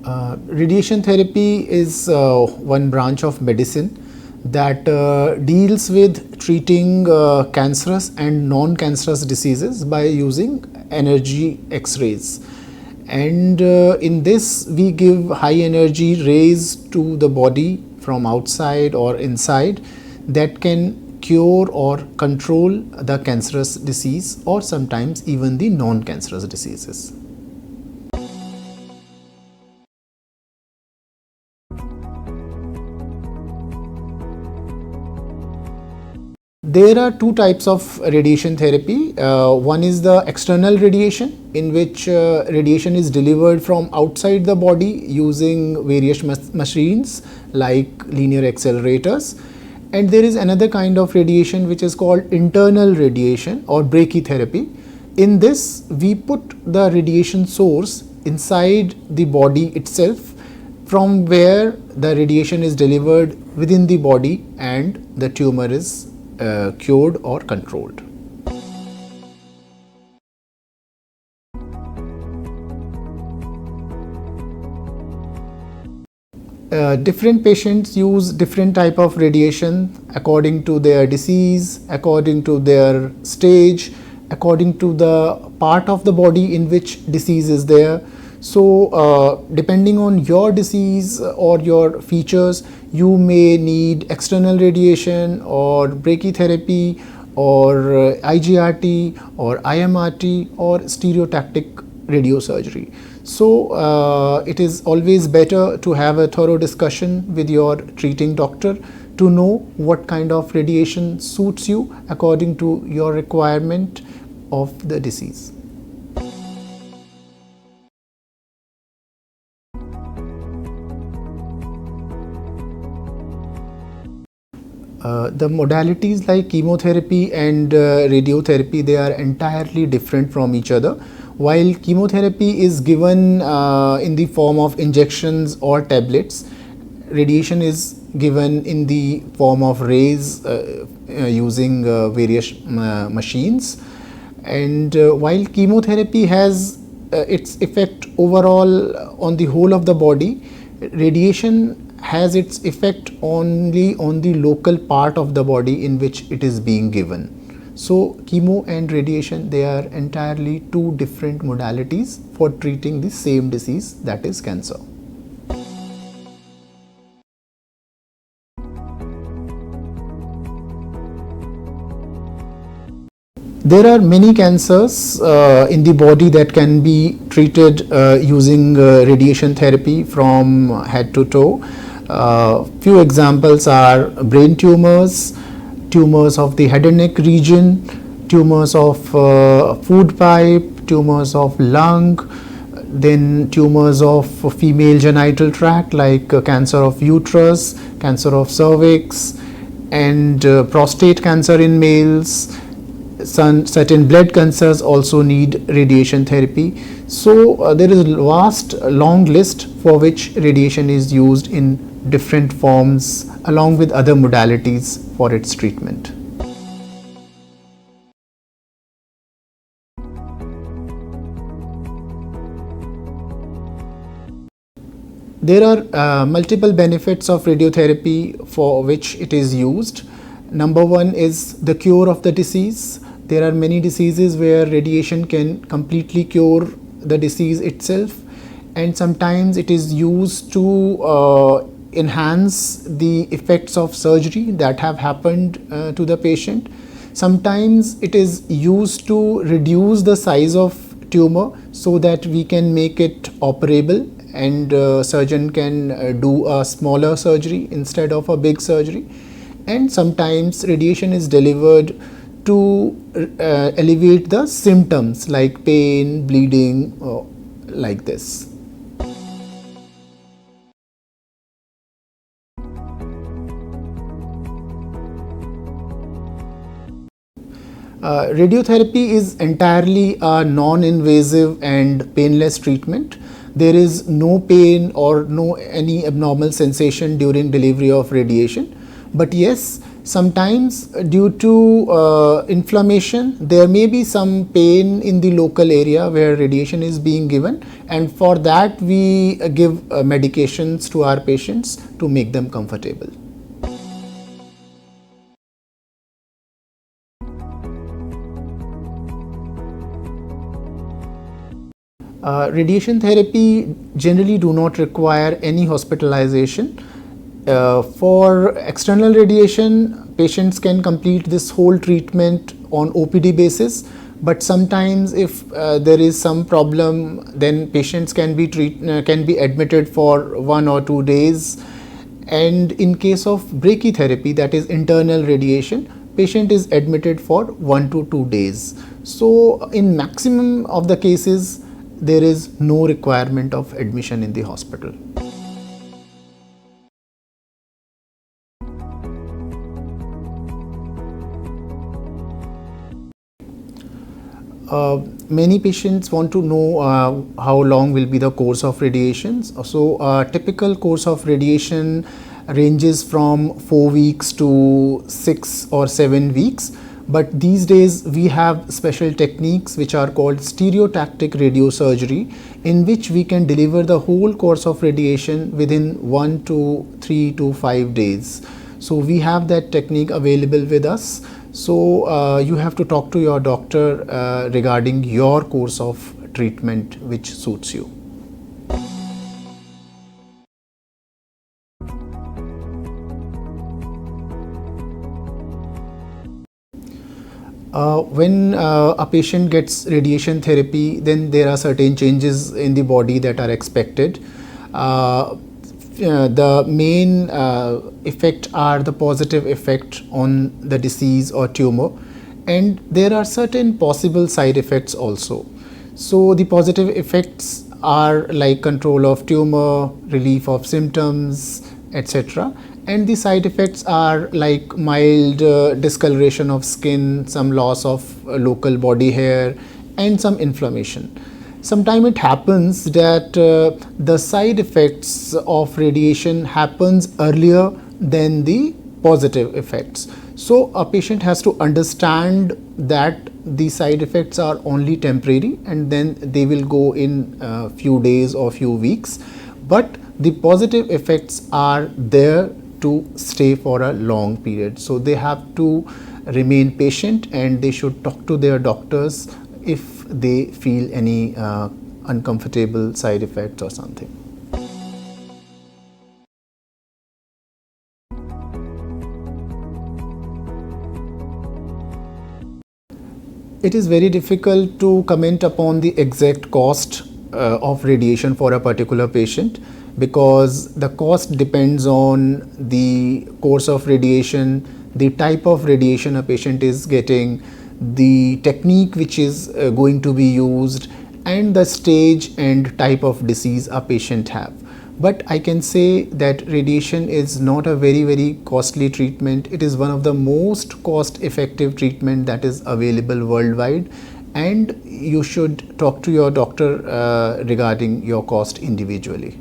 Radiation therapy is one branch of medicine that deals with treating cancerous and non-cancerous diseases by using energy X-rays. And in this, we give high energy rays to the body from outside or inside that can cure or control the cancerous disease or sometimes even the non-cancerous diseases. There are two types of radiation therapy. One is the external radiation, in which radiation is delivered from outside the body using various machines like linear accelerators. And there is another kind of radiation which is called internal radiation or brachytherapy. In this, we put the radiation source inside the body itself, from where the radiation is delivered within the body and the tumor is cured or controlled. Different patients use different type of radiation according to their disease, according to their stage, according to the part of the body in which disease is there. So depending on your disease or your features, you may need external radiation or brachytherapy or IGRT or IMRT or stereotactic radiosurgery. So it is always better to have a thorough discussion with your treating doctor to know what kind of radiation suits you according to your requirement of the disease. The modalities like chemotherapy and radiotherapy, they are entirely different from each other. While chemotherapy is given in the form of injections or tablets, radiation is given in the form of rays using various machines. And while chemotherapy has its effect overall on the whole of the body, radiation has its effect only on the local part of the body in which it is being given. So chemo and radiation, they are entirely two different modalities for treating the same disease, that is cancer. There are many cancers in the body that can be treated using radiation therapy from head to toe. Few examples are brain tumors, tumors of the head and neck region, tumors of food pipe, tumors of lung, then tumors of female genital tract like cancer of uterus, cancer of cervix, and prostate cancer in males. Certain blood cancers also need radiation therapy. So there is a vast long list for which radiation is used in different forms along with other modalities for its treatment. There are multiple benefits of radiotherapy for which it is used. Number one is the cure of the disease. There are many diseases where radiation can completely cure the disease itself, and sometimes it is used to enhance the effects of surgery that have happened to the patient. Sometimes it is used to reduce the size of tumor so that we can make it operable, and surgeon can do a smaller surgery instead of a big surgery. And sometimes radiation is delivered to alleviate the symptoms like pain, bleeding, like this. Radiotherapy is entirely a non-invasive and painless treatment. There is no pain or any abnormal sensation during delivery of radiation. But yes, Sometimes due to inflammation, there may be some pain in the local area where radiation is being given, and for that we give medications to our patients to make them comfortable. Radiation therapy generally do not require any hospitalization. For external radiation, patients can complete this whole treatment on OPD basis, but sometimes if there is some problem, then patients can be admitted for 1 or 2 days. And in case of brachytherapy, that is internal radiation, patient is admitted for 1 to 2 days. So in maximum of the cases, there is no requirement of admission in the hospital. Many patients want to know how long will be the course of radiations. So typical course of radiation ranges from 4 weeks to 6 or 7 weeks. But these days we have special techniques which are called stereotactic radiosurgery, in which we can deliver the whole course of radiation within 1 to 3 to 5 days. So we have that technique available with us. So you have to talk to your doctor regarding your course of treatment which suits you. When a patient gets radiation therapy, then there are certain changes in the body that are expected. The main effect are the positive effect on the disease or tumor, and there are certain possible side effects also. So the positive effects are like control of tumor, relief of symptoms, etc. And the side effects are like mild discoloration of skin, some loss of local body hair, and some inflammation. Sometimes it happens that the side effects of radiation happens earlier than the positive effects. So a patient has to understand that the side effects are only temporary, and then they will go in a few days or few weeks. But the positive effects are there to stay for a long period. So they have to remain patient, and they should talk to their doctors if they feel any uncomfortable side effects or something. It is very difficult to comment upon the exact cost of radiation for a particular patient, because the cost depends on the course of radiation, the type of radiation a patient is getting, the technique which is going to be used, and the stage and type of disease a patient have. But I can say that radiation is not a very costly treatment. It is one of the most cost effective treatment that is available worldwide, and you should talk to your doctor regarding your cost individually.